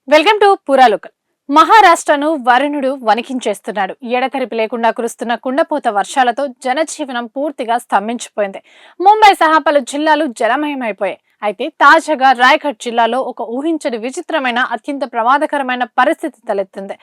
Welcome to పురాలోకల్. మహారాష్ట్రను వరుణుడు వణికించేస్తున్నాడు. ఎడతెరిపి లేకుండా కురుస్తున్న కుండపోత వర్షాలతో జనజీవనం పూర్తిగా స్తంభించిపోయింది. ముంబై సహా పలు జిల్లాలు జలమయమైపోయాయి. అయితే తాజాగా రాయ్గఢ్ జిల్లాలో ఒక ఊహించని విచిత్రమైన అత్యంత ప్రమాదకరమైన పరిస్థితి తలెత్తింది.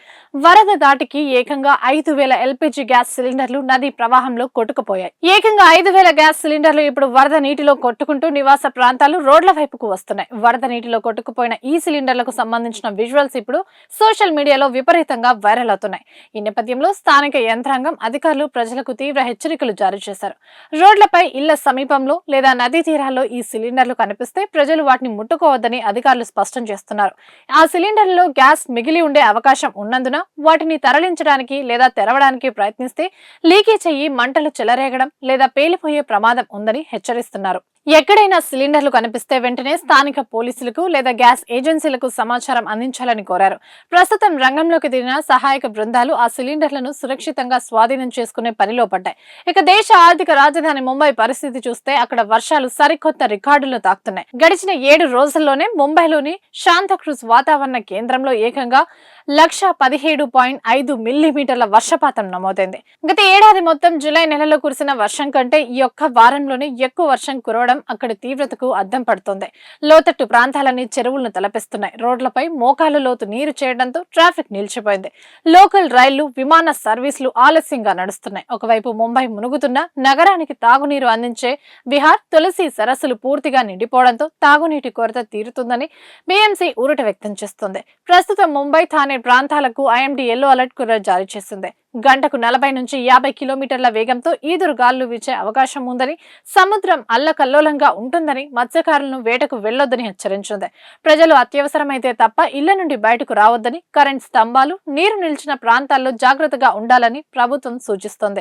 వరద దాటికి ఏకంగా 5,000 ఎల్పీజీ గ్యాస్ సిలిండర్లు నదీ ప్రవాహంలో కొట్టుకుపోయాయి. ఏకంగా 5,000 గ్యాస్ సిలిండర్లు ఇప్పుడు వరద నీటిలో కొట్టుకుంటూ నివాస ప్రాంతాలు రోడ్ల వైపుకు వస్తున్నాయి. వరద నీటిలో కొట్టుకుపోయిన ఈ సిలిండర్లకు సంబంధించిన విజువల్స్ ఇప్పుడు సోషల్ మీడియాలో విపరీతంగా వైరల్ అవుతున్నాయి. ఈ నేపథ్యంలో స్థానిక యంత్రాంగం, అధికారులు ప్రజలకు తీవ్ర హెచ్చరికలు జారీ చేశారు. రోడ్లపై, ఇళ్ల సమీపంలో లేదా నదీ తీరాల్లో ఈ సిలిండర్లు కనిపిస్తే ప్రజలు వాటిని ముట్టుకోవద్దని అధికారులు స్పష్టం చేస్తున్నారు. ఆ సిలిండర్లలో గ్యాస్ మిగిలి ఉండే అవకాశం ఉన్నందున వాటిని తరలించడానికి లేదా తెరవడానికి ప్రయత్నిస్తే లీకేజ్ అయ్యి మంటలు చెలరేగడం లేదా పేలిపోయే ప్రమాదం ఉందని హెచ్చరిస్తున్నారు. ఎక్కడైనా సిలిండర్లు కనిపిస్తే వెంటనే స్థానిక పోలీసులకు లేదా గ్యాస్ ఏజెన్సీలకు సమాచారం అందించాలని కోరారు. ప్రస్తుతం రంగంలోకి దిగిన సహాయక బృందాలు ఆ సిలిండర్లను సురక్షితంగా స్వాధీనం చేసుకునే పనిలో పడ్డాయి. ఇక దేశ ఆర్థిక రాజధాని ముంబై పరిస్థితి చూస్తే అక్కడ వర్షాలు సరికొత్త రికార్డులను తాకుతున్నాయి. గడిచిన 7 రోజుల్లోనే ముంబైలోని శాంతక్రూజ్ వాతావరణ కేంద్రంలో ఏకంగా 117.5 మిల్లీమీటర్ల వర్షపాతం నమోదైంది. గత ఏడాది మొత్తం జూలై నెలలో కురిసిన వర్షం కంటే ఈ ఒక్క వారంలోనే ఎక్కువ వర్షం కురవడం అక్కడి తీవ్రతకు అద్దం పడుతోంది. లోతట్టు ప్రాంతాలన్నీ చెరువులను తలపిస్తున్నాయి. రోడ్లపై మోకాలు లోతు నీరు చేరడంతో ట్రాఫిక్ నిలిచిపోయింది. లోకల్ రైళ్లు, విమాన సర్వీసులు ఆలస్యంగా నడుస్తున్నాయి. ఒకవైపు ముంబై మునుగుతున్న నగరానికి తాగునీరు అందించే బిహార్ తులసి సరస్సులు పూర్తిగా నిండిపోవడంతో తాగునీటి కొరత తీరుతుందని బీఎంసీ ఊరట వ్యక్తం చేస్తోంది. ప్రస్తుతం ముంబై, థానే ప్రాంతాలకు ఐఎండీ ఎల్లో అలర్ట్ కూడా జారీ చేసింది. గంటకు 40 నుంచి 50 కిలోమీటర్ల వేగంతో ఈదురు గాలులు వీచే అవకాశం ఉందని, సముద్రం అల్లకల్లోలంగా ఉంటుందని, మత్స్యకారులను వేటకు వెళ్లొద్దని హెచ్చరించింది. ప్రజలు అత్యవసరమైతే తప్ప ఇళ్ల నుండి బయటకు రావద్దని, కరెంట్ స్తంభాలు, నీరు నిలిచిన ప్రాంతాల్లో జాగ్రత్తగా ఉండాలని ప్రభుత్వం సూచిస్తోంది.